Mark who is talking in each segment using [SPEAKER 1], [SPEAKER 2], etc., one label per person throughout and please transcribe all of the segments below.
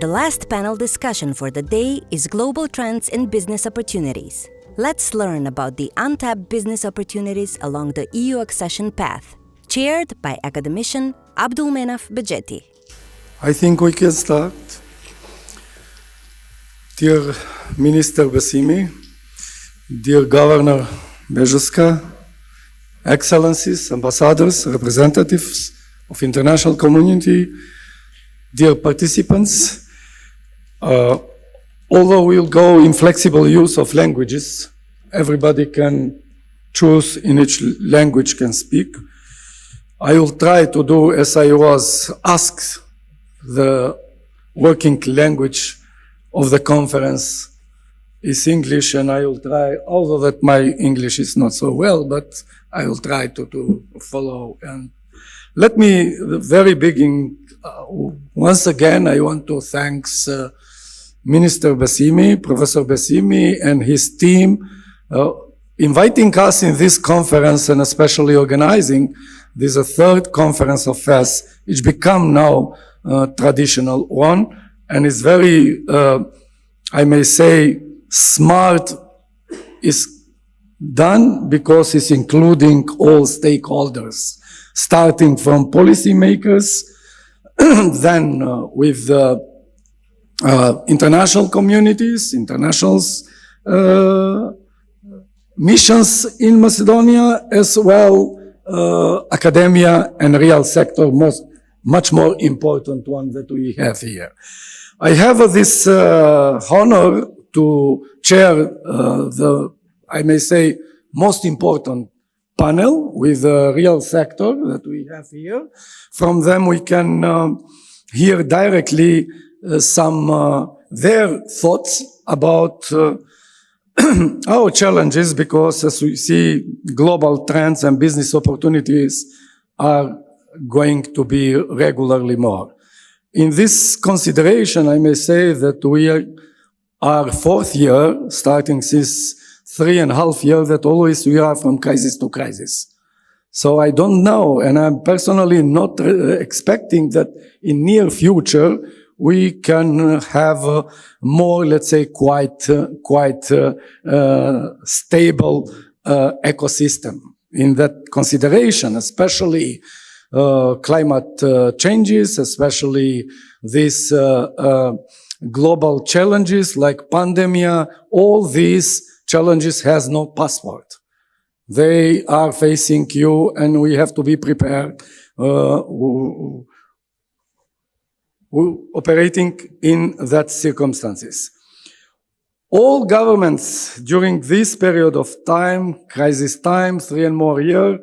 [SPEAKER 1] the last panel discussion for the day is Global Trends in Business Opportunities. Let's learn about the untapped business opportunities along the EU accession path, chaired by academician Abdulmenaf Bejetti.
[SPEAKER 2] I think we can start. Dear Minister Basimi, dear Governor Bejuska, Excellencies, Ambassadors, representatives of international community, dear participants, although we'll go in flexible use of languages, everybody can choose in which language can speak. I will try to do as I was asked. The working language of the conference is English, and I will try, although that my English is not so well, but I will try to follow. And let me, the very beginning, once again, I want to thank Minister Basimi, Professor Basimi, and his team, inviting us in this conference and especially organizing this third conference of FESS, which become now traditional one, and is very, I may say, smart is done because it's including all stakeholders, starting from policymakers, then with international communities, internationals, missions in Macedonia, as well academia and real sector, much more important one that we have here. I have this honor to chair the, I may say, most important panel with the real sector that we have here. From them we can hear directly some their thoughts about our challenges, because as we see, global trends and business opportunities are going to be regularly more. In this consideration, I may say that we are fourth year, starting since 3.5 years, that always we are from crisis to crisis. So I don't know, and I'm personally not expecting that in near future we can have more, let's say, quite stable ecosystem. In that consideration, especially climate changes, especially these global challenges like pandemic, all these challenges has no passport. They are facing you, and we have to be prepared, operating in that circumstances. All governments during this period of time, crisis time, 3 and more years,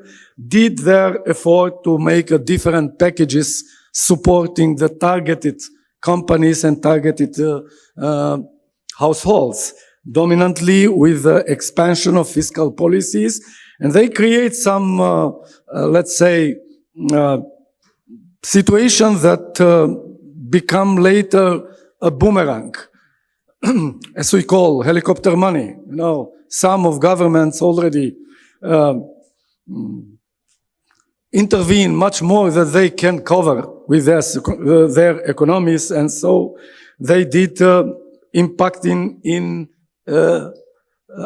[SPEAKER 2] did their effort to make different packages supporting the targeted companies and targeted households, dominantly with the expansion of fiscal policies. And they create some, let's say, situations that become later a boomerang. As we call helicopter money. You know, some of governments already intervene much more than they can cover with their economies, and so they did impacting in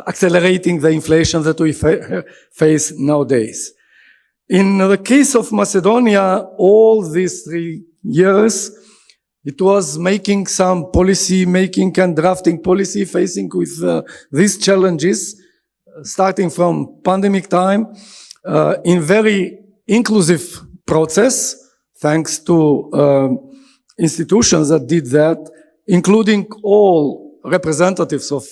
[SPEAKER 2] accelerating the inflation that we face nowadays. In the case of Macedonia, all these 3 years, it was making some policy making and drafting policy, facing with these challenges, starting from pandemic time, in very inclusive process, thanks to institutions that did that, including all representatives of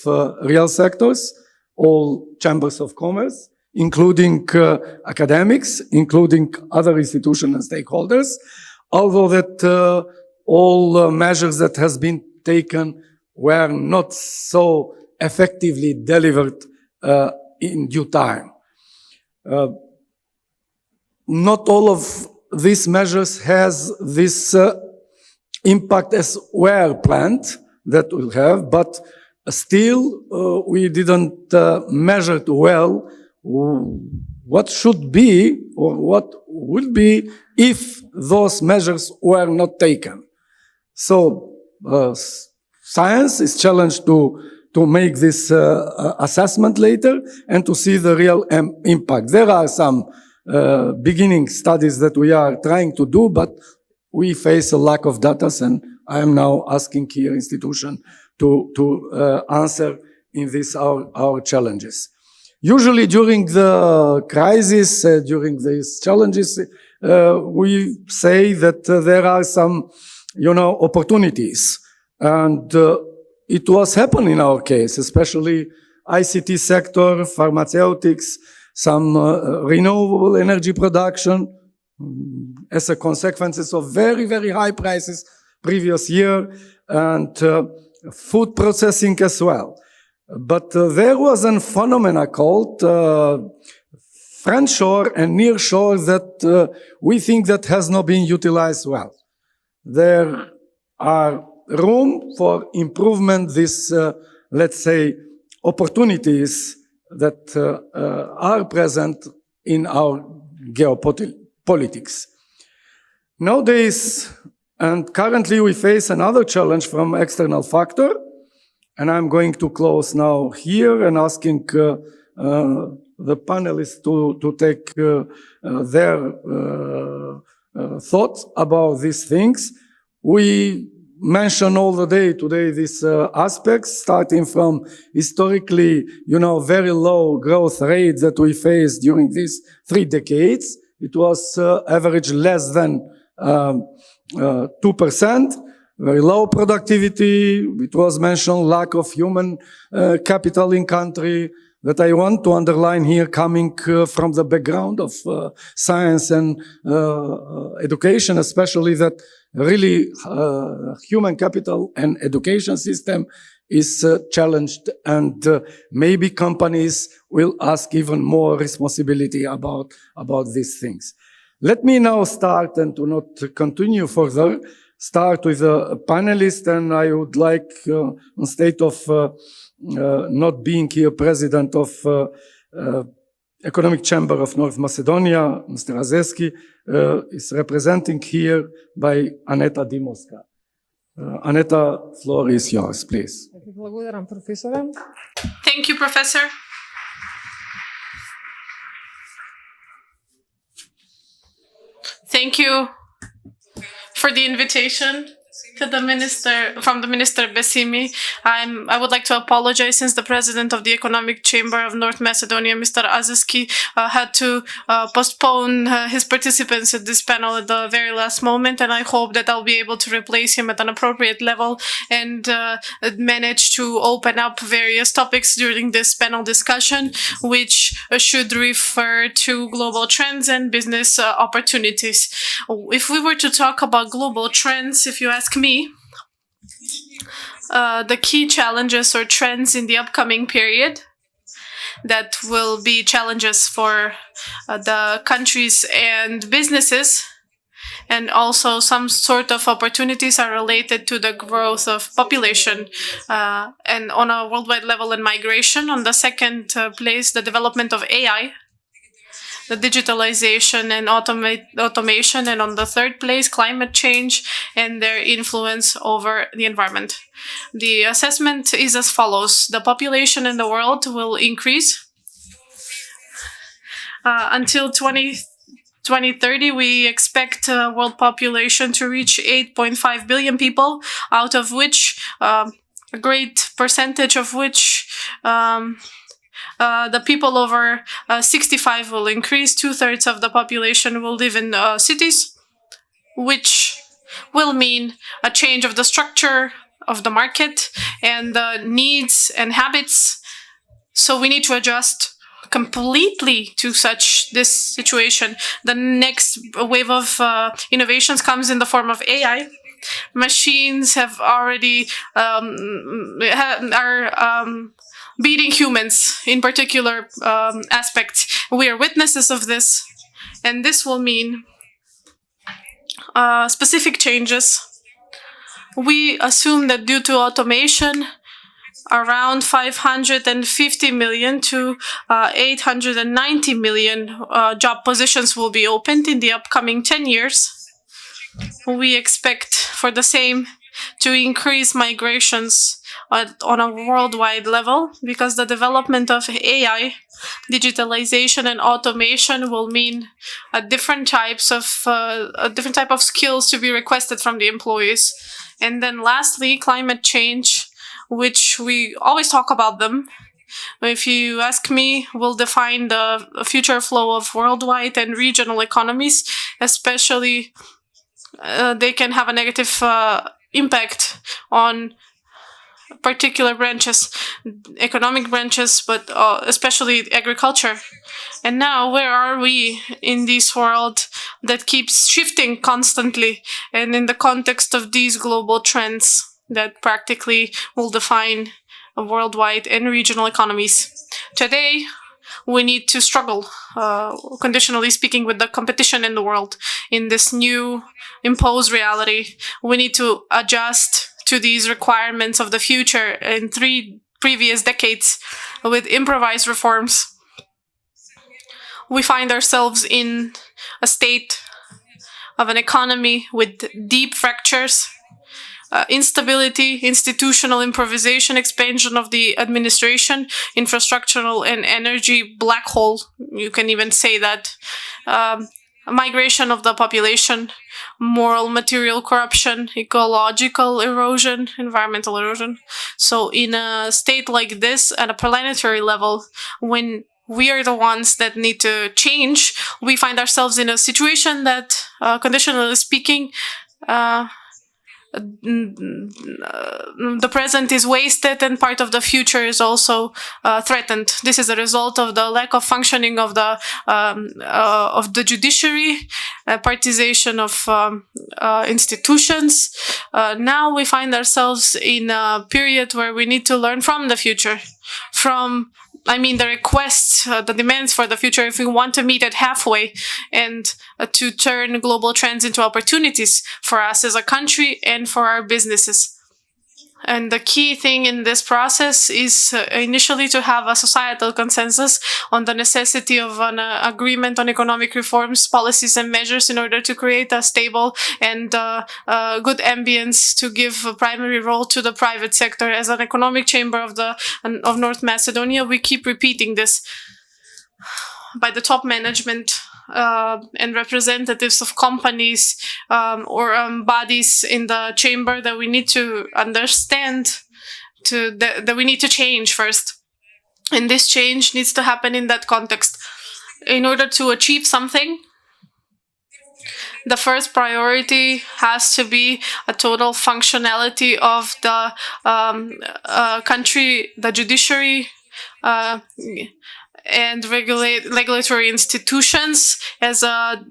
[SPEAKER 2] real sectors, all chambers of commerce, including academics, including other institutions and stakeholders, although that all measures that has been taken were not so effectively delivered in due time. Not all of these measures has this impact as were planned that will have, but still we didn't measure it well what should be or what will be if those measures were not taken. So science is challenged to make this assessment later and to see the real impact. There are some beginning studies that we are trying to do, but we face a lack of data, and I am now asking here institution to answer in this our challenges. Usually during the crisis, during these challenges, we say that there are some, opportunities. And it was happening in our case, especially ICT sector, pharmaceutics, some renewable energy production, as a consequence of very, very high prices previous year, and food processing as well. But there was a phenomenon called friendshore and nearshore that we think that has not been utilized well. There are room for improvement, this, let's say, opportunities that are present in our geopolitics. Nowadays, and currently we face another challenge from external factor, and I'm going to close now here and asking the panelists to take their thoughts about these things. We mention all the day today these aspects, starting from historically, very low growth rate that we faced during these 3 decades. It was average less than 2%, very low productivity. It was mentioned lack of human capital in country, that I want to underline here, coming from the background of science and education, especially that really human capital and education system is challenged, and maybe companies will ask even more responsibility about these things. Let me now start, and to not continue further, start with a panelist, and I would like, instead of not being here president of Economic Chamber of North Macedonia, Mr. Azeski, is representing here by Aneta Dimoska. Aneta, floor is yours, please.
[SPEAKER 3] Thank you, Professor. Thank you for the invitation to the minister, from the Minister Besimi. I would like to apologize, since the president of the Economic Chamber of North Macedonia, Mr. Azeski, had to postpone his participants at this panel at the very last moment, and I hope that I'll be able to replace him at an appropriate level and manage to open up various topics during this panel discussion, which should refer to global trends and business opportunities. If we were to talk about global trends, if you ask me, the key challenges or trends in the upcoming period that will be challenges for the countries and businesses, and also some sort of opportunities, are related to the growth of population and on a worldwide level, and migration. On the second place, the development of AI, the digitalization and automation, and on the third place, climate change and their influence over the environment. The assessment is as follows. The population in the world will increase. Until 2030, we expect world population to reach 8.5 billion people, out of which a great percentage of which the people over 65 will increase. 2/3 of the population will live in cities, which will mean a change of the structure of the market and the needs and habits. So we need to adjust completely to this situation. The next wave of innovations comes in the form of AI. Machines have already beating humans in particular aspects. We are witnesses of this, and this will mean specific changes. We assume that due to automation, around 550 million to 890 million job positions will be opened in the upcoming 10 years. We expect for the same to increase migrations on a worldwide level, because the development of AI, digitalization, and automation will mean different type of skills to be requested from the employees. And then lastly, climate change, which we always talk about them. If you ask me, will define the future flow of worldwide and regional economies, especially they can have a negative impact on particular branches, economic branches, but especially agriculture. And now, where are we in this world that keeps shifting constantly, and in the context of these global trends that practically will define worldwide and regional economies? Today, we need to struggle, conditionally speaking, with the competition in the world in this new imposed reality. We need to adjust to these requirements of the future in 3 previous decades with improvised reforms. We find ourselves in a state of an economy with deep fractures, instability, institutional improvisation, expansion of the administration, infrastructural and energy black hole, you can even say that, migration of the population, moral material corruption, ecological erosion, environmental erosion. So in a state like this, at a planetary level, when we are the ones that need to change, we find ourselves in a situation that, conditionally speaking, the present is wasted and part of the future is also threatened. This is a result of the lack of functioning of the judiciary, partization of institutions. Now we find ourselves in a period where we need to learn from the future, the requests, the demands for the future, if we want to meet it halfway and to turn global trends into opportunities for us as a country and for our businesses. And the key thing in this process is initially to have a societal consensus on the necessity of an agreement on economic reforms, policies, and measures in order to create a stable and good ambience to give a primary role to the private sector. As an economic chamber of North Macedonia, we keep repeating this by the top management and representatives of companies or bodies in the chamber, that we need to understand that we need to change first. And this change needs to happen in that context. In order to achieve something, the first priority has to be a total functionality of the country, the judiciary, and regulatory institutions as a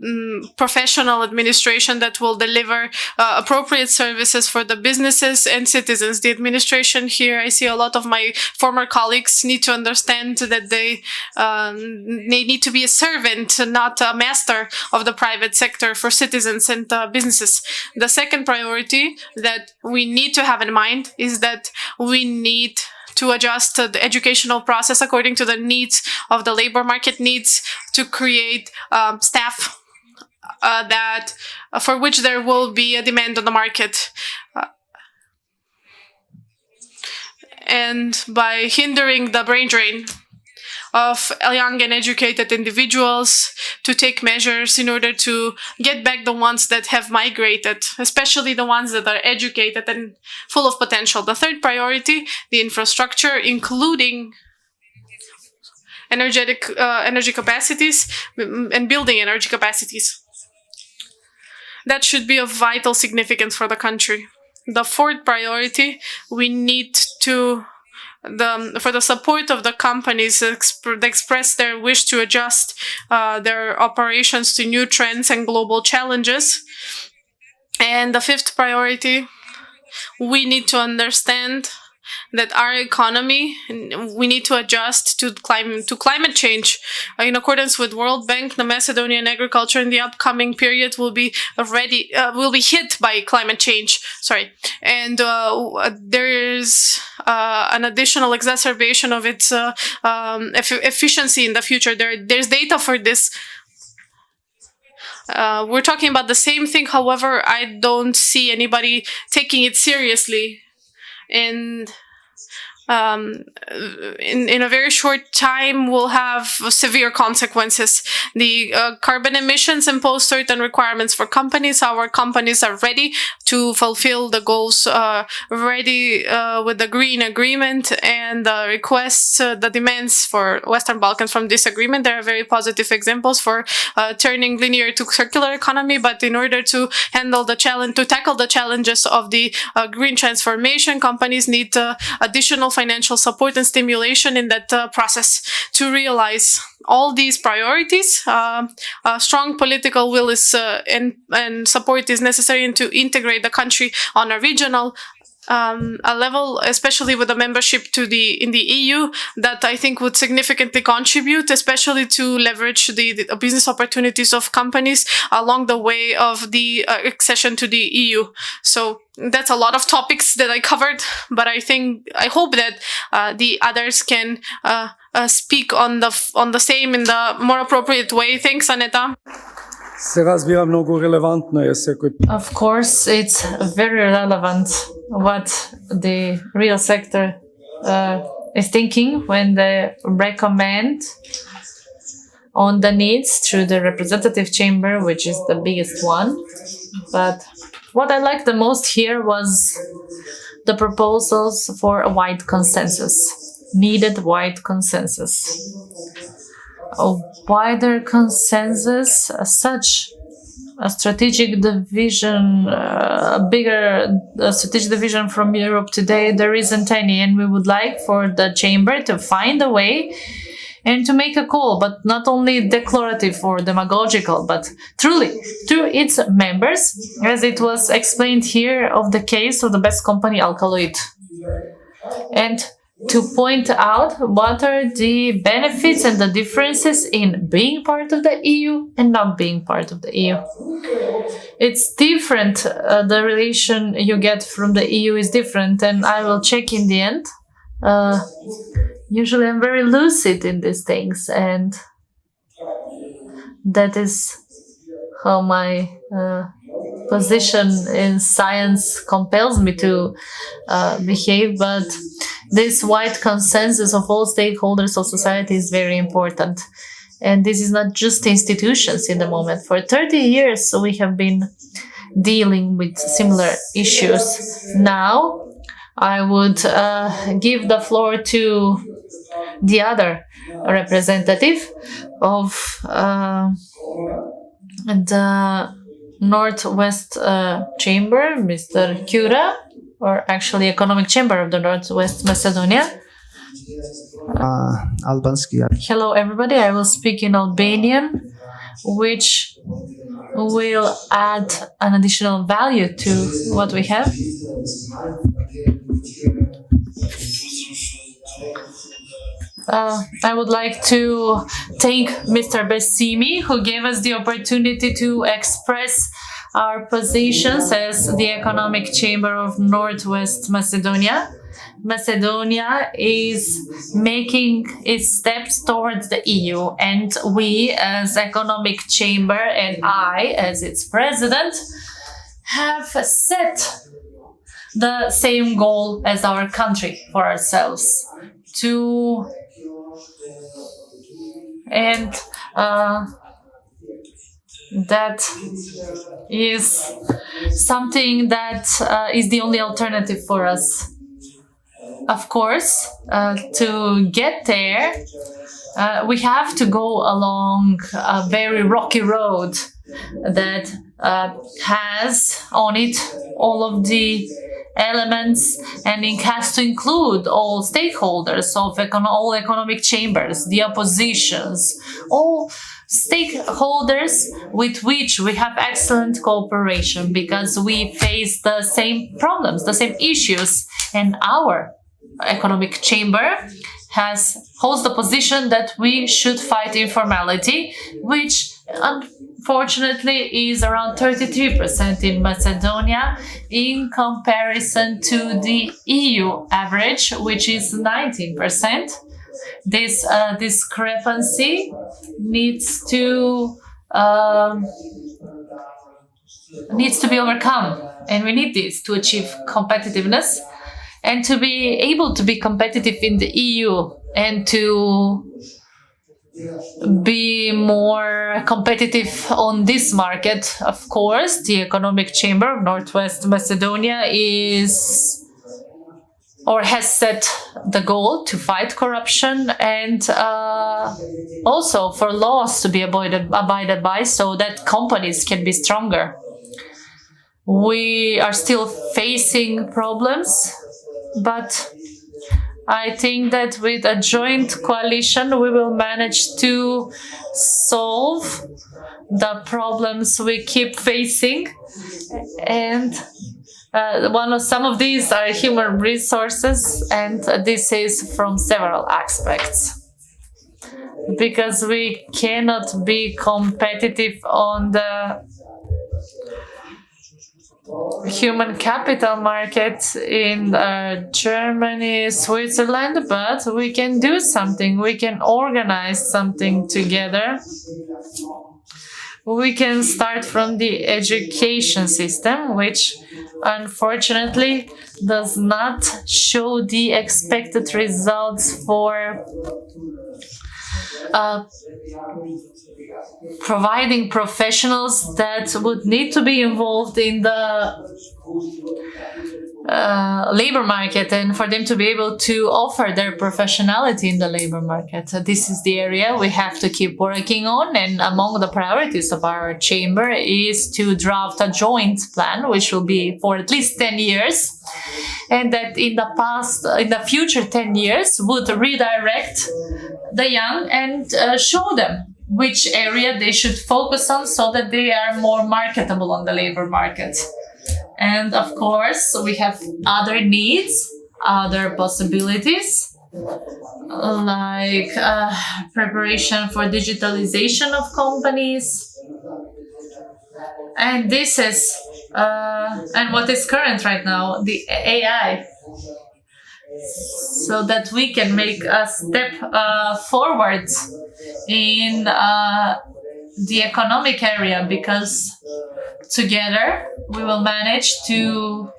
[SPEAKER 3] professional administration that will deliver appropriate services for the businesses and citizens. The administration here, I see a lot of my former colleagues need to understand that they need to be a servant, not a master of the private sector for citizens and businesses. The second priority that we need to have in mind is that we need to adjust the educational process according to the needs of the labor market needs, to create staff that for which there will be a demand on the market. And by hindering the brain drain of young and educated individuals, to take measures in order to get back the ones that have migrated, especially the ones that are educated and full of potential. The third priority, the infrastructure, including energy capacities and building energy capacities. That should be of vital significance for the country. The fourth priority, we need to for the support of the companies that express their wish to adjust their operations to new trends and global challenges. And the fifth priority, we need to understand that our economy, we need to adjust to climate change. In accordance with World Bank, the Macedonian agriculture in the upcoming period will be hit by climate change. And there is an additional exacerbation of its efficiency in the future. There's data for this. we're talking about the same thing. However, I don't see anybody taking it seriously. And in a very short time, will have severe consequences. The carbon emissions impose certain requirements for companies. Our companies are ready to fulfill the goals, ready with the Green Agreement and the requests, the demands for Western Balkans from this agreement. There are very positive examples for turning linear to circular economy, but in order to handle the challenge, to tackle the challenges of the green transformation, companies need additional financial support and stimulation in that process to realize all these priorities. Strong political will is and support is necessary to integrate the country on a regional a level, especially with the membership in the EU, that I think would significantly contribute, especially to leverage the business opportunities of companies along the way of the accession to the EU. So that's a lot of topics that I covered, but I hope that the others can speak on the same in the more appropriate way. Thanks, Aneta.
[SPEAKER 4] Of course, it's very relevant what the real sector is thinking when they recommend on the needs through the representative chamber, which is the biggest one. But what I liked the most here was the proposals for a wide consensus, needed wide consensus. A wider consensus, such a strategic division, a bigger strategic division from Europe today, there isn't any, and we would like for the chamber to find a way and to make a call, but not only declarative or demagogical, but truly to its members, as it was explained here of the case of the best company Alkaloid. And to point out what are the benefits and the differences in being part of the EU and not being part of the EU. It's different, the relation you get from the EU is different, and I will check in the end. Usually I'm very lucid in these things, and that is how my position in science compels me to behave, but this wide consensus of all stakeholders of society is very important. And this is not just institutions in the moment. For 30 years, we have been dealing with similar issues. Now, I would give the floor to the other representative of the Northwest Chamber, Mr. Kura, or actually Economic Chamber of the Northwest Macedonia.
[SPEAKER 5] Albanski.
[SPEAKER 4] Hello everybody, I will speak in Albanian, which will add an additional value to what we have. I would like to thank Mr. Besimi, who gave us the opportunity to express our positions as the Economic Chamber of Northwest Macedonia. Macedonia is making its steps towards the EU, and we as Economic Chamber and I as its president have set the same goal as our country for ourselves that is something that is the only alternative for us. Of course, to get there, we have to go along a very rocky road that has on it all of the elements, and it has to include all stakeholders of all economic chambers, the oppositions, all stakeholders with which we have excellent cooperation, because we face the same problems, the same issues, and our economic chamber holds the position that we should fight informality, which unfortunately is around 33% in Macedonia in comparison to the EU average, which is 19%. This discrepancy needs to needs to be overcome, and we need this to achieve competitiveness and to be able to be competitive in the EU and to be more competitive on this market. Of course, the Economic Chamber of Northwest Macedonia is or has set the goal to fight corruption and also for laws to be abided by so that companies can be stronger. We are still facing problems, but I think that with a joint coalition we will manage to solve the problems we keep facing, and some of these are human resources, and this is from several aspects. Because we cannot be competitive on the human capital market in Germany, Switzerland, but we can do something. We can organize something together. We can start from the education system, which unfortunately does not show the expected results for providing professionals that would need to be involved in the labor market and for them to be able to offer their professionality in the labor market. This is the area we have to keep working on, and among the priorities of our chamber is to draft a joint plan which will be for at least 10 years, and that in the future 10 years would redirect the young and show them which area they should focus on so that they are more marketable on the labor market. And of course, we have other needs, other possibilities, like preparation for digitalization of companies. And this is, and what is current right now, the AI. So that we can make a step forward in the economic area, because together we will manage to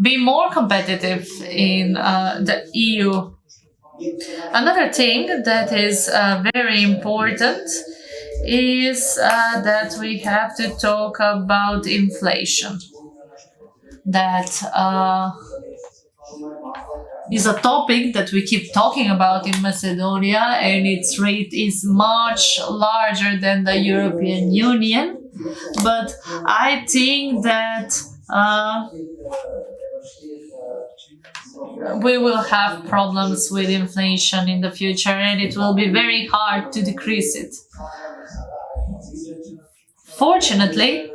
[SPEAKER 4] be more competitive in the EU. Another thing that is very important is that we have to talk about inflation. That is a topic that we keep talking about in Macedonia, and its rate is much larger than the European Union. But I think that we will have problems with inflation in the future, and it will be very hard to decrease it. Fortunately,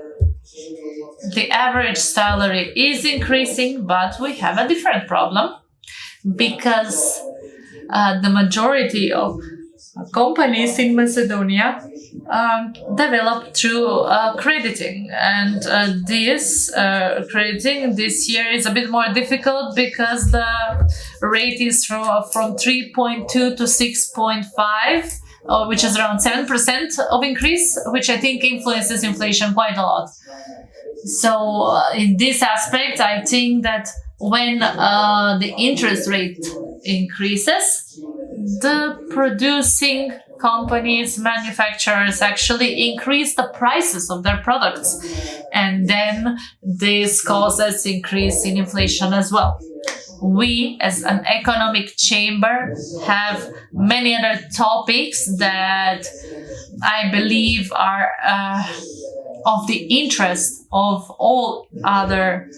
[SPEAKER 4] the average salary is increasing, but we have a different problem, because the majority of companies in Macedonia developed through crediting, and this crediting this year is a bit more difficult because the rate is from 3.2 to 6.5, which is around 7% of increase, which I think influences inflation quite a lot. So in this aspect, I think that when the interest rate increases, the producing companies, manufacturers actually increase the prices of their products, and then this causes increase in inflation as well. We, as an economic chamber, have many other topics that I believe are of the interest of all other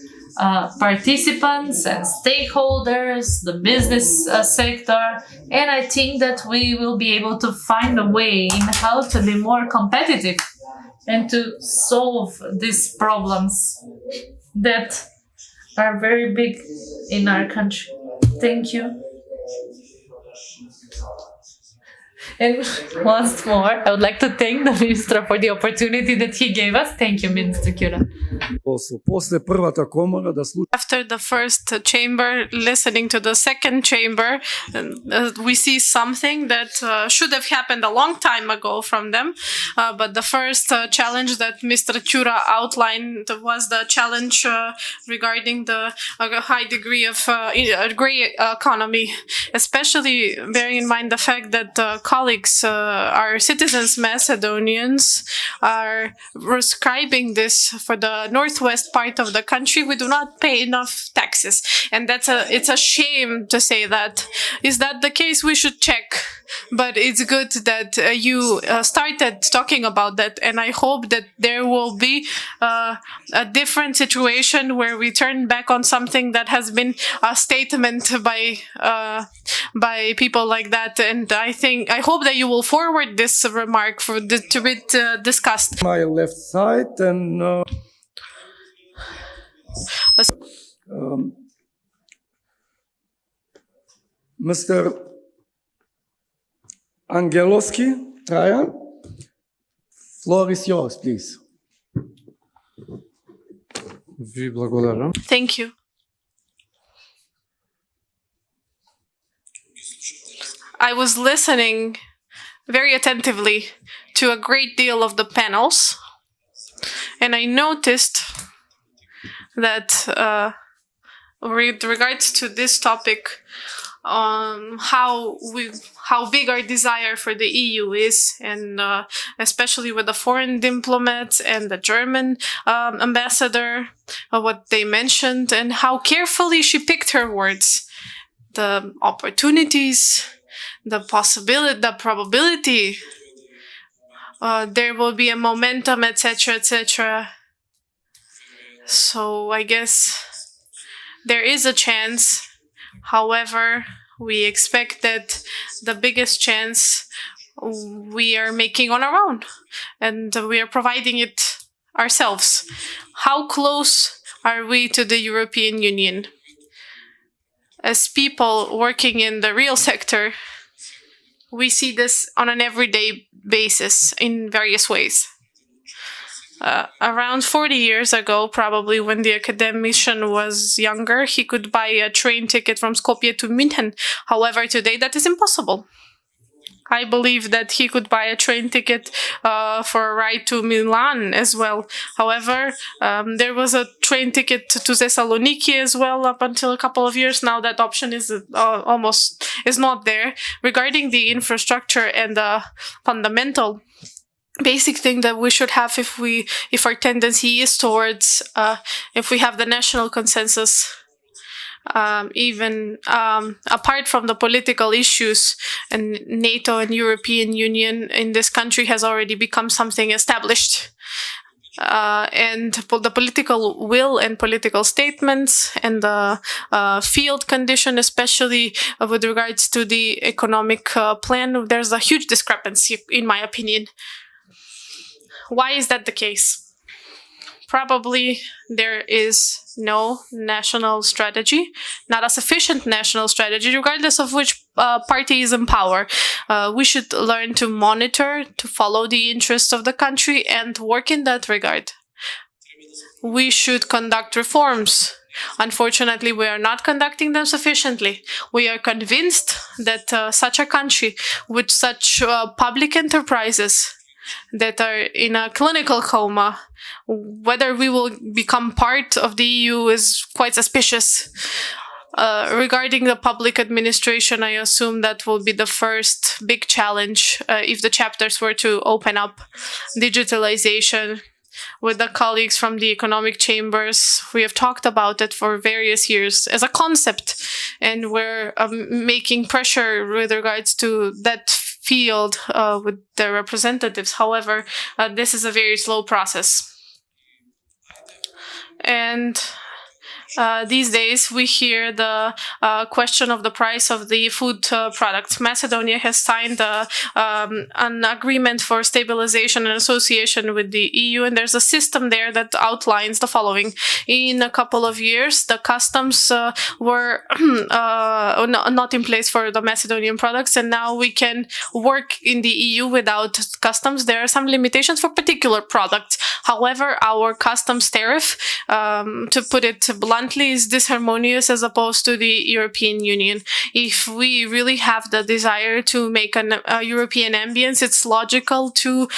[SPEAKER 4] participants and stakeholders, the business sector, and I think that we will be able to find a way in how to be more competitive and to solve these problems that are very big in our country. Thank you. And once more, I would like to thank the minister for the opportunity that he gave us. Thank you, Minister Kura.
[SPEAKER 2] После првата комора да слушам
[SPEAKER 3] After the first chamber, listening to the second chamber, we see something that should have happened a long time ago from them. But the first challenge that Mr. Chura outlined was the challenge regarding the high degree of gray economy, especially bearing in mind the fact that colleagues, our citizens, Macedonians, are prescribing this for the northwest part of the country. We do not pay enough taxes, and it's a shame to say that. Is that the case? We should check. But it's good that you started talking about that, and I hope that there will be a different situation where we turn back on something that has been a statement by people like that. And I hope that you will forward this remark to be discussed.
[SPEAKER 2] my left side and Mr. Angelovski, Trajan, floor is yours, please.
[SPEAKER 5] Ви благодарам.
[SPEAKER 3] Thank you. I was listening very attentively to a great deal of the panels, and I noticed that with regards to this topic, how big our desire for the EU is, and especially with the foreign diplomats and the German ambassador, what they mentioned, and how carefully she picked her words. The opportunities, the possibility, the probability, there will be a momentum, etc., etc. So I guess there is a chance. However, we expect that the biggest chance we are making on our own, and we are providing it ourselves. How close are we to the European Union? As people working in the real sector, we see this on an everyday basis in various ways. Around 40 years ago, probably, when the academician was younger, he could buy a train ticket from Skopje to München. However, today that is impossible. I believe that he could buy a train ticket for a ride to Milan as well. However, there was a train ticket to Thessaloniki as well up until a couple of years now. That option is is not there. Regarding the infrastructure and the fundamental basic thing that we should have, if our tendency is towards, if we have the national consensus, even apart from the political issues, and NATO and European Union in this country has already become something established. And the political will and political statements and the field condition, especially with regards to the economic plan, there's a huge discrepancy, in my opinion. Why is that the case? Probably there is no national strategy, not a sufficient national strategy, regardless of which party is in power. We should learn to monitor, to follow the interests of the country, and work in that regard. We should conduct reforms. Unfortunately, we are not conducting them sufficiently. We are convinced that such a country with such public enterprises that are in a clinical coma, whether we will become part of the EU is quite suspicious. Regarding the public administration, I assume that will be the first big challenge if the chapters were to open up. Digitalization. With the colleagues from the economic chambers, we have talked about it for various years as a concept, and we're making pressure with regards to that field with the representatives. However, this is a very slow process. And these days we hear the question of the price of the food products. Macedonia has signed an agreement for stabilization and association with the EU, and there's a system there that outlines the following. In a couple of years, the customs were not in place for the Macedonian products, and now we can work in the EU without customs. There are some limitations for particular products. However, our customs tariff, to put it bluntly, is disharmonious as opposed to the European Union. If we really have the desire to make a European ambience, it's logical to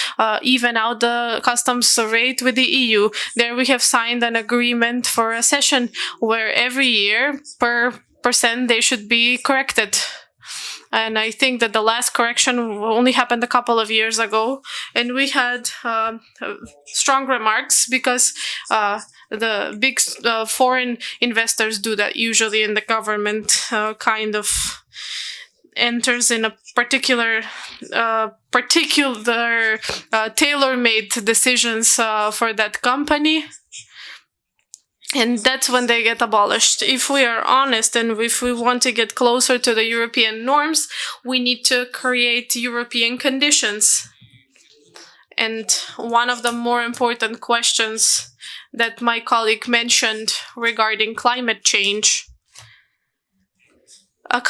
[SPEAKER 3] even out the customs rate with the EU. There we have signed an agreement for a session where every year per percent they should be corrected. And I think that the last correction only happened a couple of years ago. And we had strong remarks because the big foreign investors do that usually, and the government kind of enters in a particular tailor-made decisions for that company. And that's when they get abolished. If we are honest and if we want to get closer to the European norms, we need to create European conditions. And one of the more important questions that my colleague mentioned regarding climate change. A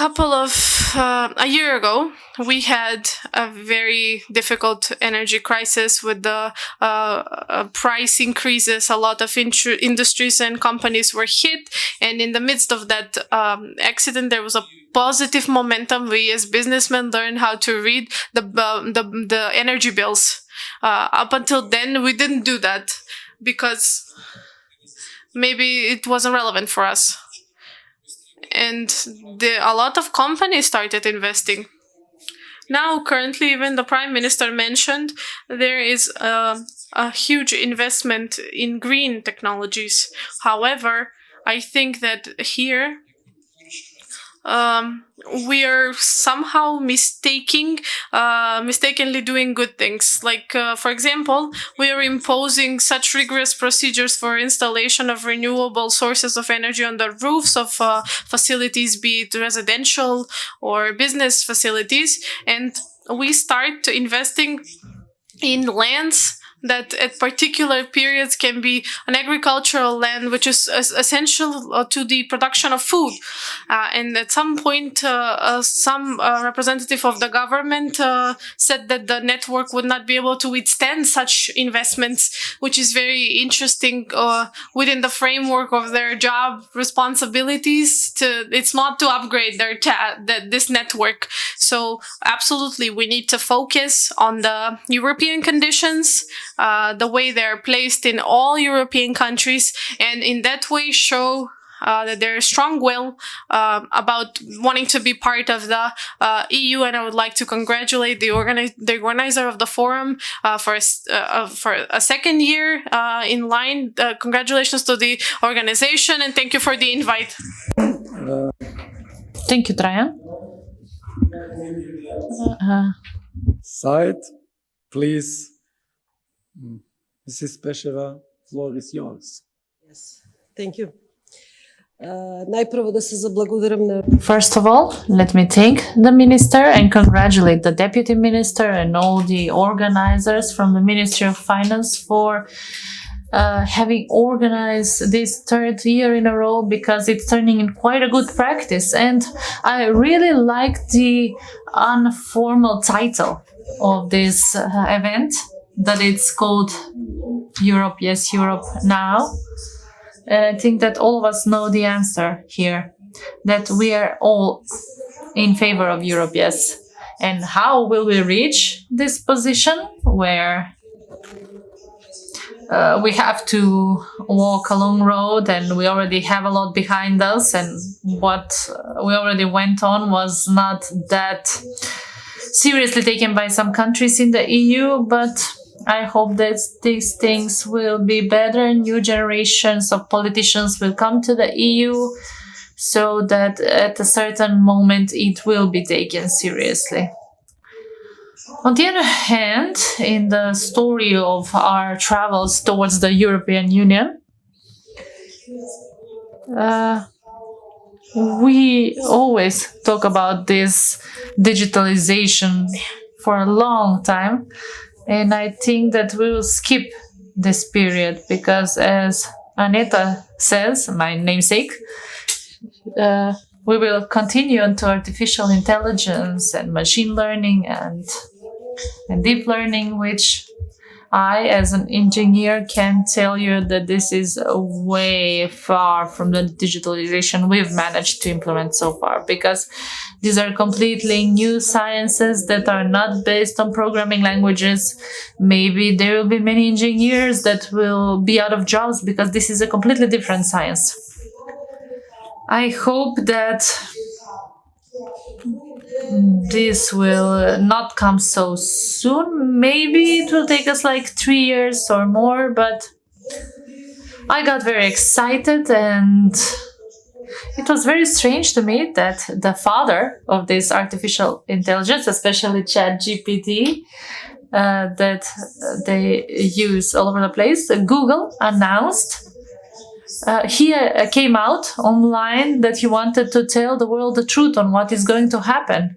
[SPEAKER 3] year ago, we had a very difficult energy crisis with the price increases. A lot of industries and companies were hit. And in the midst of that accident, there was a positive momentum. We as businessmen learned how to read the energy bills. Up until then, we didn't do that because maybe it wasn't relevant for us. And a lot of companies started investing. Now, currently, even the Prime Minister mentioned there is a huge investment in green technologies. However, I think that here we are somehow mistakenly doing good things. Like, for example, we are imposing such rigorous procedures for installation of renewable sources of energy on the roofs of facilities, be it residential or business facilities, and we start investing in lands that at particular periods can be an agricultural land, which is essential to the production of food. And at some point, some representative of the government said that the network would not be able to withstand such investments, which is very interesting within the framework of their job responsibilities. It's not to upgrade this network. So absolutely, we need to focus on the European conditions, the way they're placed in all European countries, and in that way show that there is strong will about wanting to be part of the EU. And I would like to congratulate the organizer of the forum for a second year in line. Congratulations to the organization, and thank you for the invite.
[SPEAKER 4] Thank you, Trajan.
[SPEAKER 2] Side, please. Mrs. Peševa, floor is yours.
[SPEAKER 6] Yes, thank you. Najprvo da se zablagodarim na...
[SPEAKER 4] First of all, let me thank the minister and congratulate the deputy minister and all the organizers from the Ministry of Finance for having organized this third year in a row, because it's turning in quite a good practice. And I really like the informal title of this event, that it's called Europe, Yes, Europe Now. And I think that all of us know the answer here, that we are all in favor of Europe, yes. And how will we reach this position where we have to walk a long road and we already have a lot behind us, and what we already went on was not that seriously taken by some countries in the EU, but I hope that these things will be better. New generations of politicians will come to the EU so that at a certain moment it will be taken seriously. On the other hand, in the story of our travels towards the European Union, we always talk about this digitalization for a long time, and I think that we will skip this period because, as Aneta says, my namesake, we will continue into artificial intelligence and machine learning and deep learning, which I, as an engineer, can tell you that this is way far from the digitalization we've managed to implement so far, because these are completely new sciences that are not based on programming languages. Maybe there will be many engineers that will be out of jobs because this is a completely different science. I hope that this will not come so soon. Maybe it will take us like 3 years or more, but I got very excited, and it was very strange to me that the father of this artificial intelligence, especially ChatGPT, that they use all over the place, Google announced he came out online that he wanted to tell the world the truth on what is going to happen.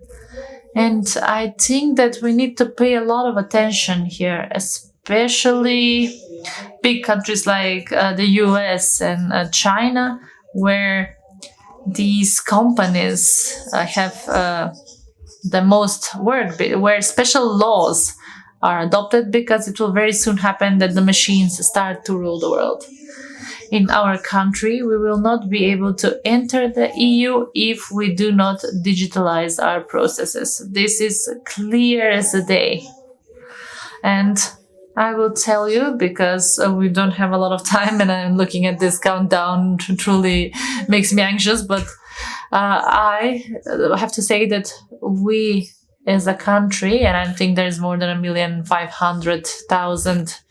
[SPEAKER 4] And I think that we need to pay a lot of attention here, especially big countries like the US and China, where these companies have the most work, where special laws are adopted, because it will very soon happen that the machines start to rule the world. In our country, we will not be able to enter the EU if we do not digitalize our processes. This is clear as a day. And I will tell you, because we don't have a lot of time and I'm looking at this countdown, truly makes me anxious, but I have to say that we as a country, and I think there's more than 1,500,000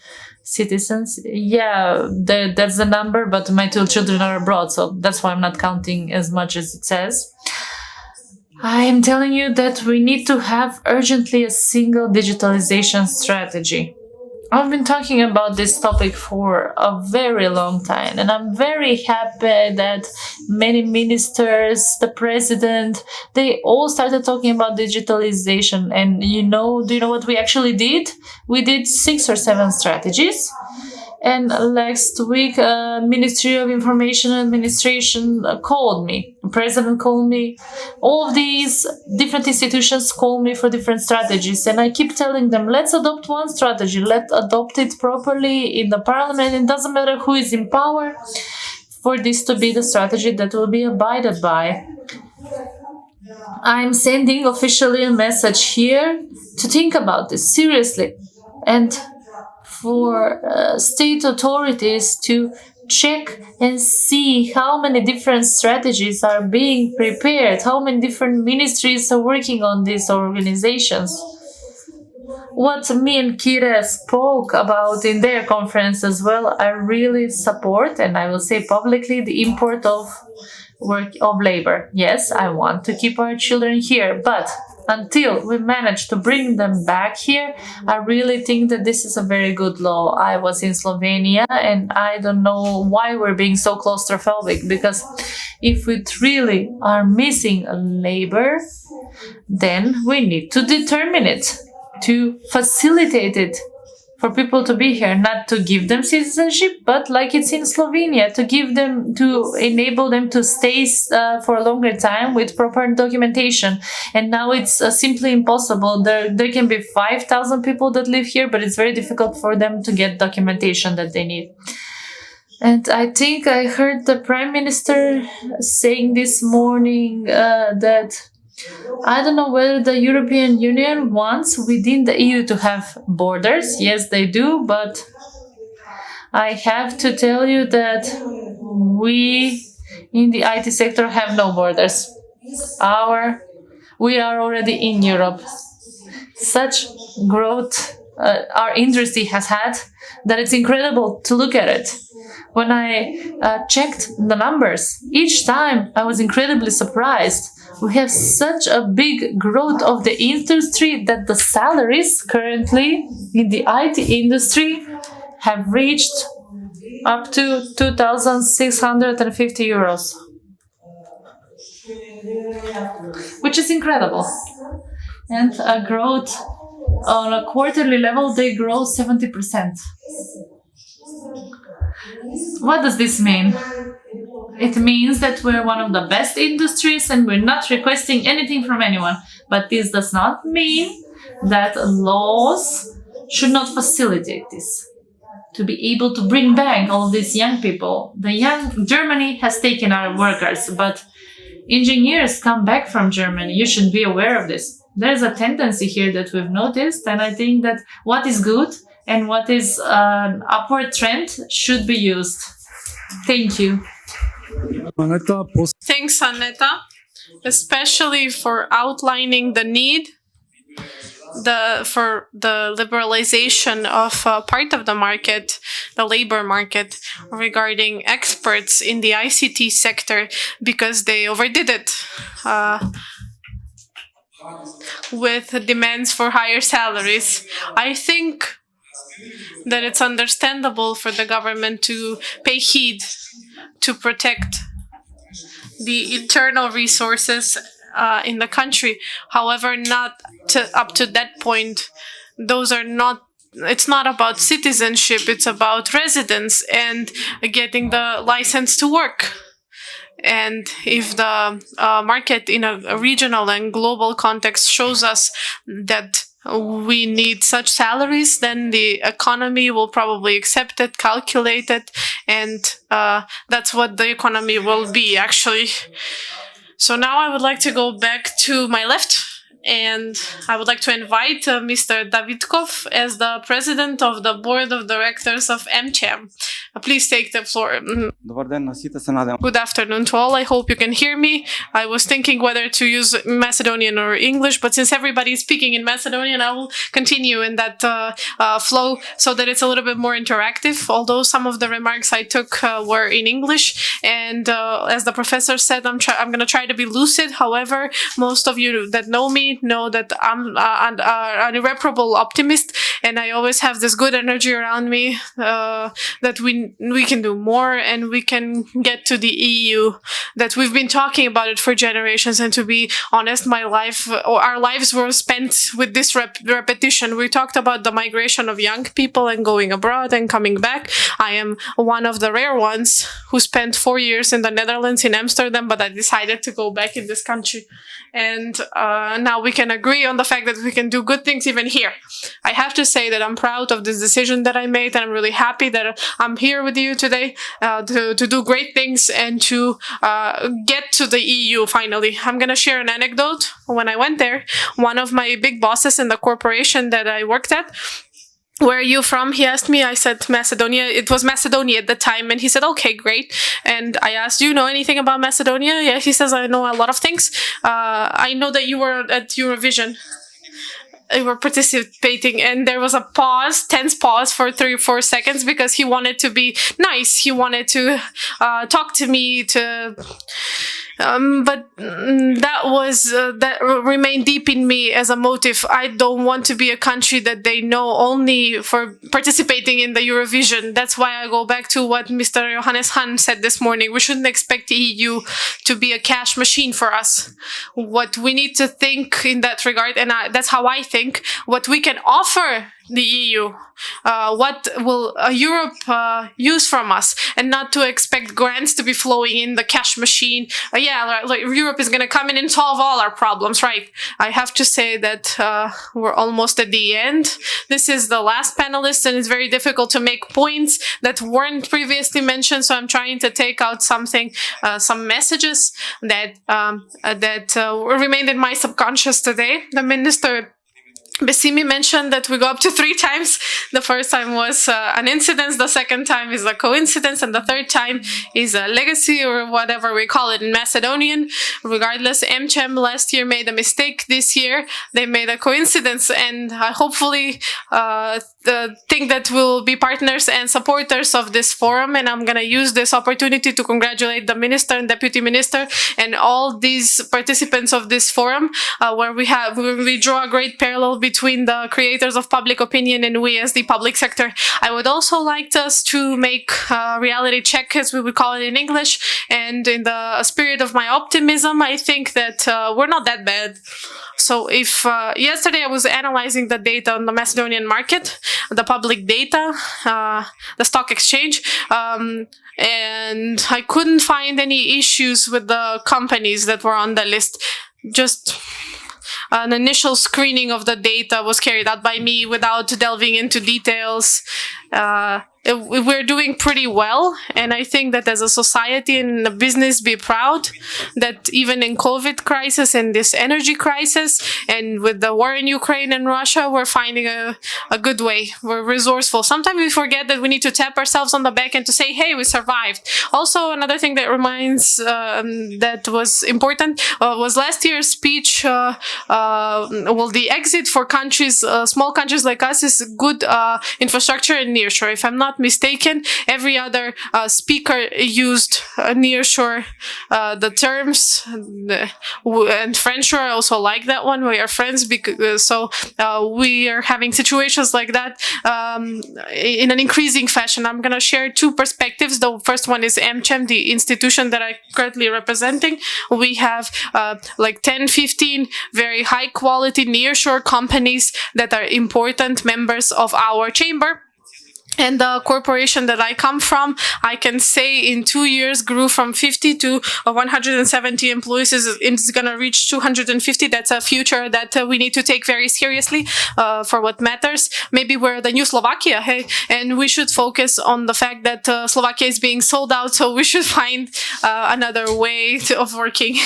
[SPEAKER 4] citizens. Yeah, that's the number, but my 2 children are abroad, so that's why I'm not counting as much as it says. I am telling you that we need to have urgently a single digitalization strategy. I've been talking about this topic for a very long time, and I'm very happy that many ministers, the president, they all started talking about digitalization. And do you know what we actually did? We did 6 or 7 strategies. And last week, Ministry of Information and Administration called me. The president called me. All of these different institutions call me for different strategies. And I keep telling them, let's adopt one strategy. Let's adopt it properly in the parliament. It doesn't matter who is in power, for this to be the strategy that will be abided by. I'm sending officially a message here to think about this seriously, and for state authorities to check and see how many different strategies are being prepared, how many different ministries are working on these organizations. What me and Kira spoke about in their conference as well, I really support, and I will say publicly, the import of labor. Yes, I want to keep our children here, but until we manage to bring them back here, I really think that this is a very good law. I was in Slovenia, and I don't know why we're being so claustrophobic, because if we really are missing labor, then we need to determine it, to facilitate it for people to be here, not to give them citizenship, but like it's in Slovenia, to enable them to stay for a longer time with proper documentation. And now it's simply impossible. There can be 5,000 people that live here, but it's very difficult for them to get documentation that they need. And I think I heard the Prime Minister saying this morning that I don't know whether the European Union wants within the EU to have borders. Yes, they do, but I have to tell you that we in the IT sector have no borders. We are already in Europe. Such growth our industry has had that it's incredible to look at it. When I checked the numbers, each time I was incredibly surprised. We have such a big growth of the industry that the salaries currently in the IT industry have reached up to 2,650 euros, which is incredible. And a growth on a quarterly level, they grow 70%. What does this mean? It means that we're one of the best industries and we're not requesting anything from anyone. But this does not mean that laws should not facilitate this. To be able to bring back all of these young people. Germany has taken our workers, but engineers come back from Germany. You should be aware of this. There's a tendency here that we've noticed, and I think that what is good and what is an upward trend should be used. Thank you.
[SPEAKER 3] Thanks, Aneta, especially for outlining the need for the liberalization of part of the market, the labor market, regarding experts in the ICT sector, because they overdid it with demands for higher salaries. I think that it's understandable for the government to pay heed to protect the internal resources in the country. However, not up to that point. Those are not. It's not about citizenship. It's about residence and getting the license to work. And if the market in a regional and global context shows us that we need such salaries, then the economy will probably accept it, calculate it, and that's what the economy will be, actually. So now I would like to go back to my left, and I would like to invite Mr. Davidkov as the president of the board of directors of MCHAM. Please take the floor. Good afternoon to all. I hope you can hear me. I was thinking whether to use Macedonian or English, but since everybody is speaking in Macedonian, I will continue in that flow so that it's a little bit more interactive, although some of the remarks I took were in English. And as the professor said, I'm going to try to be lucid. However, most of you that know me know that I'm an irreparable optimist, and I always have this good energy around me that we can do more and we can get to the EU, that we've been talking about it for generations. And to be honest, our lives were spent with this repetition. We talked about the migration of young people and going abroad and coming back. I am one of the rare ones who spent 4 years in the Netherlands, in Amsterdam, but I decided to go back in this country. And now we can agree on the fact that we can do good things even here. I have to say that I'm proud of this decision that I made, and I'm really happy that I'm here with you today to do great things and to get to the EU finally. I'm going to share an anecdote. When I went there, one of my big bosses in the corporation that I worked at, "Where are you from?" he asked me. I said, Macedonia. It was Macedonia at the time. And he said, okay, great. And I asked, do you know anything about Macedonia? Yeah, he says, I know a lot of things. I know that you were at Eurovision. You were participating, and there was a tense pause for 3 or 4 seconds, because he wanted to be nice. He wanted to talk to me, but that remained deep in me as a motive. I don't want to be a country that they know only for participating in the Eurovision. That's why I go back to what Mr. Johannes Hahn said this morning. We shouldn't expect the EU to be a cash machine for us. What we need to think in that regard, and that's how I think, what we can offer the EU, what will Europe use from us, and not to expect grants to be flowing in the cash machine. Like Europe is going to come in and solve all our problems, right? I have to say that we're almost at the end. This is the last panelist, and it's very difficult to make points that weren't previously mentioned. So I'm trying to take out some messages that remained in my subconscious today. The minister Besimi mentioned that we go up to 3 times. The first time was an incident, the second time is a coincidence, and the third time is a legacy, or whatever we call it in Macedonian. Regardless, MCHAM last year made a mistake. This year they made a coincidence, and I hopefully think that we'll be partners and supporters of this forum. And I'm going to use this opportunity to congratulate the minister and deputy minister and all these participants of this forum, where we draw a great parallel between the creators of public opinion and we as the public sector. I would also like us to make a reality check, as we would call it in English, and in the spirit of my optimism, I think that we're not that bad. So if yesterday I was analyzing the data on the Macedonian market, the public data, the stock exchange, and I couldn't find any issues with the companies that were on the list. Just an initial screening of the data was carried out by me without delving into details. We're doing pretty well, and I think that as a society and a business, be proud that even in COVID crisis and this energy crisis and with the war in Ukraine and Russia, we're finding a good way. We're resourceful. Sometimes we forget that we need to tap ourselves on the back and to say, hey, we survived. Also, another thing that reminds that was important was last year's speech. The exit for countries, small countries like us, is good infrastructure and nearshore. If I'm not mistaken, every other speaker used nearshore, the terms, and friendshore. I also like that one. We are friends, because we are having situations like that in an increasing fashion. I'm going to share two perspectives. The first one is AmCham, the institution that I'm currently representing. We have like 10, 15 very high quality nearshore companies that are important members of our chamber. And the corporation that I come from, I can say in 2 years grew from 50 to 170 employees. It's going to reach 250. That's a future that we need to take very seriously for what matters. Maybe we're the new Slovakia, hey? And we should focus on the fact that Slovakia is being sold out, so we should find another way of working.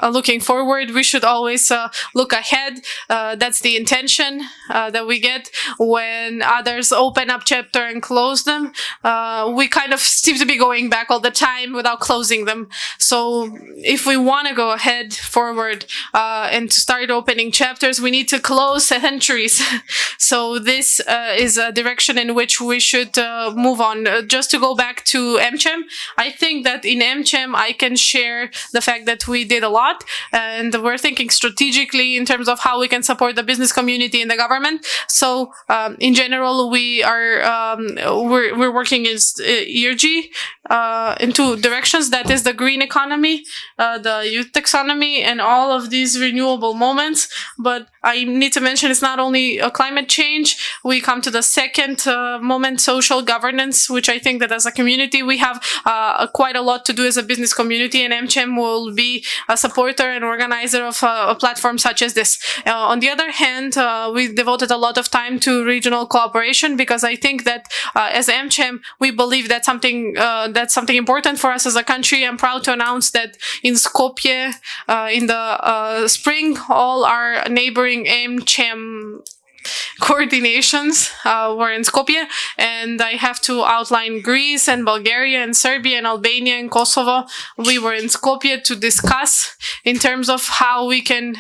[SPEAKER 3] Looking forward, we should always look ahead. That's the intention that we get when others open up chapter and close them. We kind of seem to be going back all the time without closing them. So if we want to go ahead forward and to start opening chapters, we need to close centuries. So this is a direction in which we should move on. Just to go back to AmCham, I think that in AmCham I can share the fact that we did a lot, and we're thinking strategically in terms of how we can support the business community and the government. So in general, we're working in ERG in two directions. That is the green economy, the youth taxonomy, and all of these renewable moments. But I need to mention it's not only a climate change. We come to the second moment, social governance, which I think that as a community we have quite a lot to do as a business community, and AmCham will be a supporter and organizer of a platform such as this. On the other hand, we devoted a lot of time to regional cooperation, because I think that as AmCham, we believe that's something important for us as a country. I'm proud to announce that in Skopje, in the spring, all our neighboring AmCham coordinations were in Skopje, and I have to outline Greece and Bulgaria and Serbia and Albania and Kosovo. We were in Skopje to discuss in terms of how we can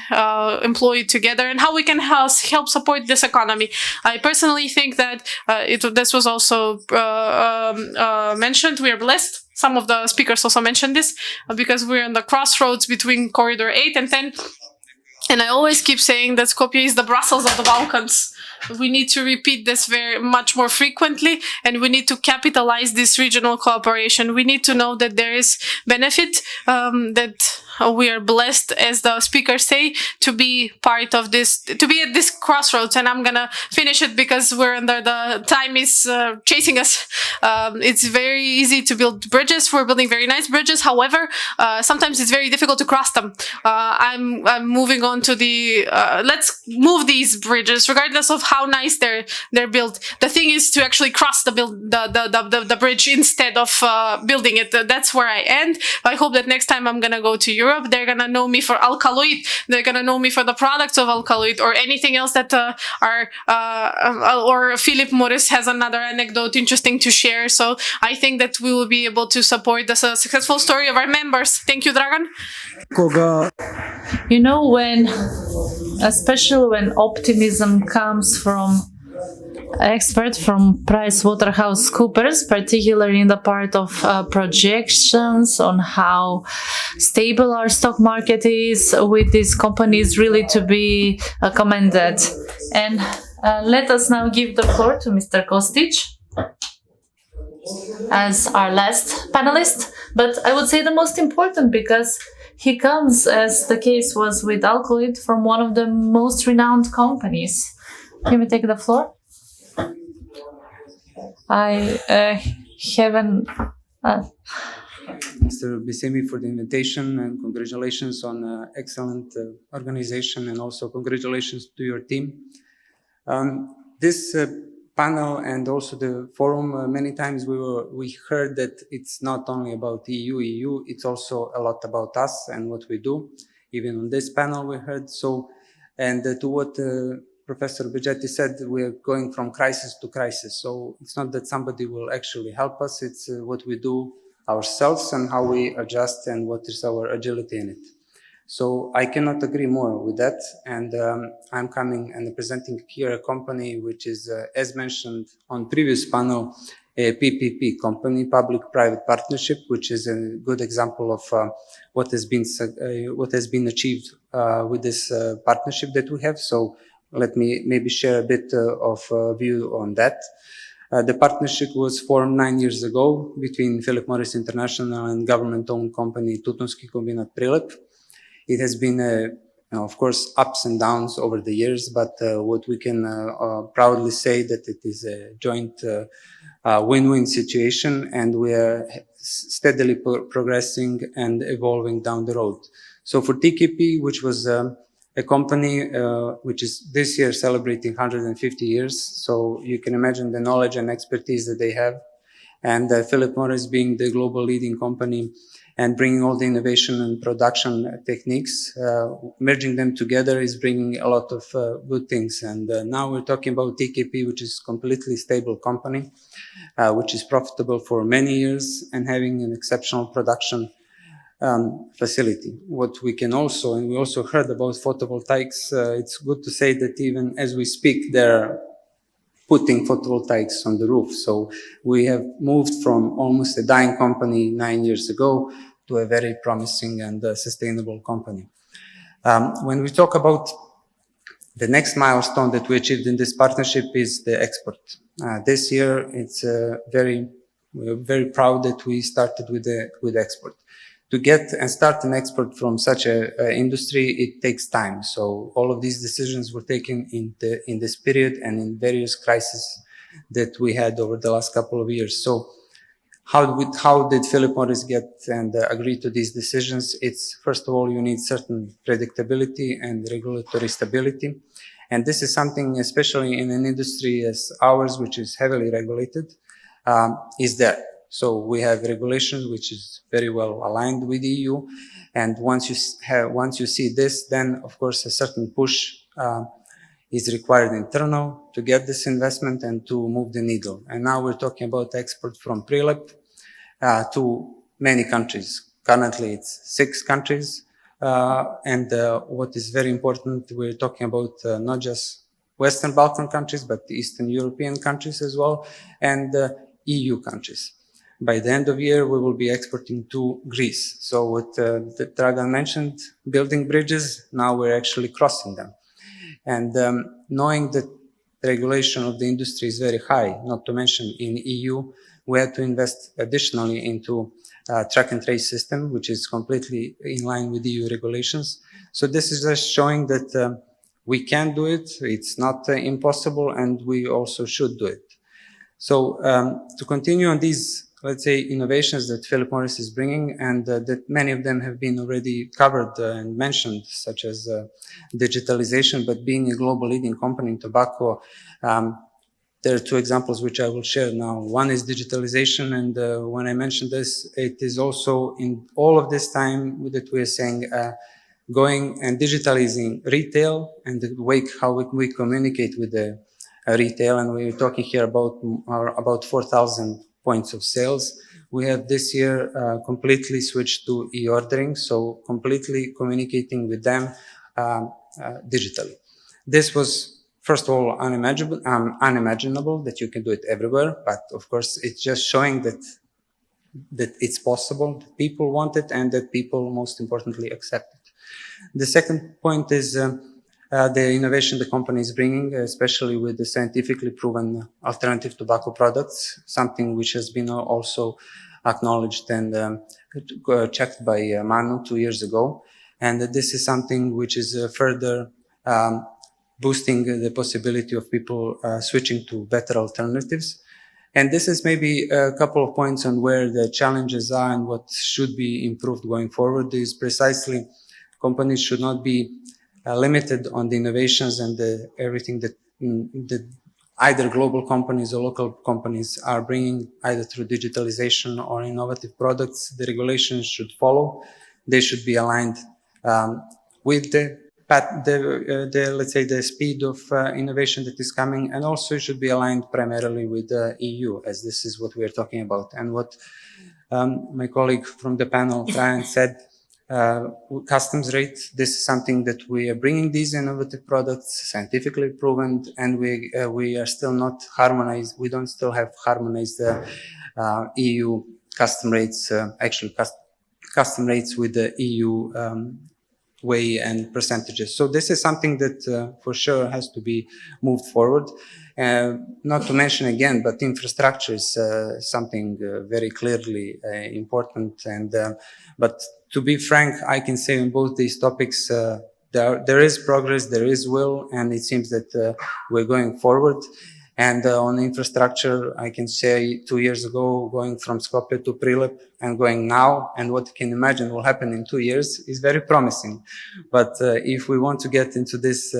[SPEAKER 3] employ together and how we can help support this economy. I personally think that this was also mentioned. We are blessed. Some of the speakers also mentioned this because we're on the crossroads between Corridor 8 and 10. And I always keep saying that Skopje is the Brussels of the Balkans. We need to repeat this very much more frequently, and we need to capitalize this regional cooperation. We need to know that there is benefit, that we are blessed, as the speakers say, to be part of this, to be at this crossroads. And I'm gonna finish it because we're under the time is chasing us. It's very easy to build bridges. We're building very nice bridges. However, sometimes it's very difficult to cross them. I'm moving on to the let's move these bridges, regardless of how nice they're built. The thing is to actually cross the bridge instead of building it. That's where I end. I hope that next time I'm gonna go to Europe, they're gonna know me for alkaloid. They're gonna know me for the products of alkaloid or anything else that or Philip Morris has another anecdote interesting to share. So I think that we will be able to support the successful story of our members. Thank you, Dragan.
[SPEAKER 4] You know, especially when optimism comes from expert from PricewaterhouseCoopers, particularly in the part of projections on how stable our stock market is with these companies, really to be commended. And let us now give the floor to Mr. Kostic as our last panelist, but I would say the most important, because he comes, as the case was with Alcoid, from one of the most renowned companies. Can we take the floor? I haven't...
[SPEAKER 7] Mr. Bisemi, for the invitation, and congratulations on excellent organization, and also congratulations to your team. This panel and also the forum, many times we heard that it's not only about EU, it's also a lot about us and what we do. Even on this panel we heard so, and to what Professor Bigetti said, we are going from crisis to crisis. So it's not that somebody will actually help us, it's what we do ourselves and how we adjust and what is our agility in it. So I cannot agree more with that. And I'm coming and presenting here a company which is, as mentioned on previous panel, a PPP company, public-private partnership, which is a good example of what has been achieved with this partnership that we have. So let me maybe share a bit of view on that. The partnership was formed 9 years ago between Philip Morris International and government-owned company Tutunski Kombinat Prilep. It has been, of course, ups and downs over the years, but what we can proudly say that it is a joint win-win situation, and we are steadily progressing and evolving down the road. So for TKP, which was a company which is this year celebrating 150 years, so you can imagine the knowledge and expertise that they have, and Philip Morris being the global leading company and bringing all the innovation and production techniques, merging them together is bringing a lot of good things. And now we're talking about TKP, which is completely stable company, which is profitable for many years and having an exceptional production facility. What we can also, and we also heard about photovoltaics, it's good to say that even as we speak, they're putting photovoltaics on the roof. So we have moved from almost a dying company 9 years ago to a very promising and sustainable company. When we talk about the next milestone that we achieved in this partnership is the export. This year, we're very proud that we started with export. To get and start an export from such a industry, it takes time. So all of these decisions were taken in this period and in various crises that we had over the last couple of years. So how did Philip Morris get and agree to these decisions? It's, first of all, you need certain predictability and regulatory stability. And this is something, especially in an industry as ours, which is heavily regulated, is there. So we have regulations which is very well aligned with the EU, and once you see this, then of course a certain push is required internal to get this investment and to move the needle. And now we're talking about export from Prilep to many countries. Currently it's 6 countries, and what is very important, we're talking about not just Western Balkan countries, but the Eastern European countries as well, and EU countries. By the end of the year, we will be exporting to Greece. So what Dragan mentioned, building bridges, now we're actually crossing them. And knowing that the regulation of the industry is very high, not to mention in EU, we had to invest additionally into track and trace system, which is completely in line with EU regulations. So this is just showing that we can do it, it's not impossible, and we also should do it. So to continue on these, let's say, innovations that Philip Morris is bringing, and that many of them have been already covered and mentioned, such as digitalization, but being a global leading company in tobacco, there are 2 examples which I will share now. One is digitalization, and when I mentioned this, it is also in all of this time that we are saying going and digitalizing retail and the way how we communicate with the retail, and we're talking here about 4,000 points of sales. We have this year completely switched to e-ordering, so completely communicating with them digitally. This was first of all, unimaginable that you can do it everywhere. But of course, it's just showing that it's possible, that people want it, and that people, most importantly, accept it. The second point is the innovation the company is bringing, especially with the scientifically proven alternative tobacco products, something which has been also acknowledged and checked by Manu 2 years ago. And this is something which is further boosting the possibility of people switching to better alternatives. And this is maybe a couple of points on where the challenges are and what should be improved going forward. Is precisely companies should not be limited on the innovations and everything that either global companies or local companies are bringing, either through digitalization or innovative products. The regulations should follow. They should be aligned with let's say the speed of innovation that is coming, and also should be aligned primarily with the EU, as this is what we are talking about. And what my colleague from the panel, Brian, said, customs rate, this is something that we are bringing these innovative products, scientifically proven, and we are still not harmonized. We don't still have harmonized EU custom rates, custom rates with the EU way and percentages. So this is something that for sure has to be moved forward. Not to mention again, but infrastructure is something very clearly important. And but to be frank, I can say on both these topics, there is progress, there is will, and it seems that we're going forward. And on infrastructure, I can say 2 years ago, going from Skopje to Prilep and going now, and what you can imagine will happen in 2 years is very promising. But if we want to get into this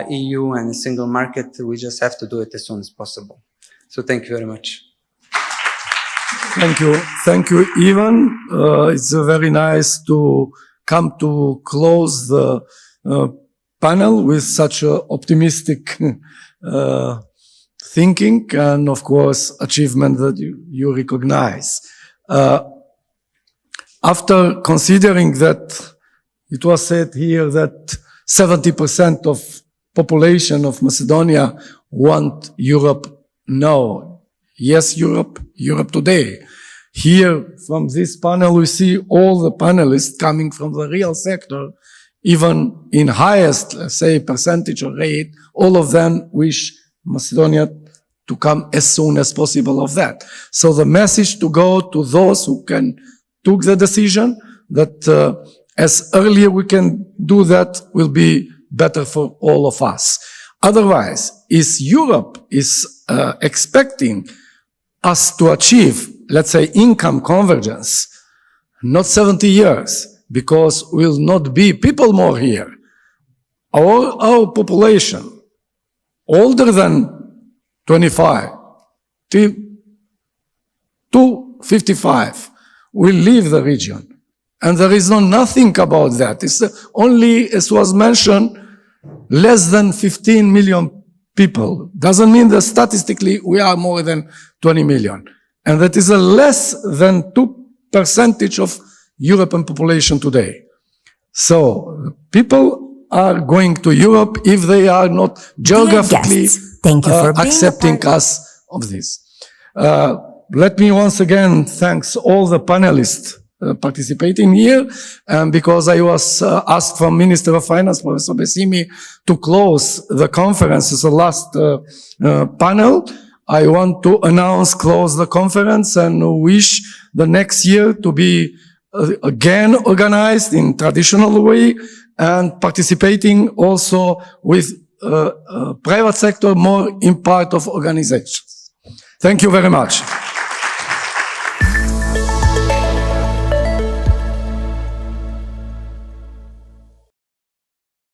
[SPEAKER 7] EU and a single market, we just have to do it as soon as possible. So thank you very much.
[SPEAKER 2] Thank you. Thank you, Ivan. It's very nice to come to close the panel with such a optimistic thinking and, of course, achievement that you recognize. After considering that it was said here that 70% of population of Macedonia want Europe now. Yes, Europe today. Here, from this panel, we see all the panelists coming from the real sector, even in highest, let's say, percentage or rate, all of them wish Macedonia to come as soon as possible of that. So the message to go to those who took the decision that as earlier we can do that will be better for all of us. Otherwise, Europe is expecting us to achieve, let's say, income convergence, not 70 years, because will not be people more here. Our population, older than 25 to 55, will leave the region. And there is nothing about that. It's only, as was mentioned, less than 15 million people. Doesn't mean that statistically we are more than 20 million. And that is a less than 2% of European population today. So people are going to Europe if they are not geographically accepting us of this. Let me once again thank all the panelists participating here, and because I was asked from Minister of Finance, Professor Besimi, to close the conference as the last panel, I want to close the conference and wish the next year to be again organized in traditional way and participating also with private sector more in part of organizations. Thank you very much.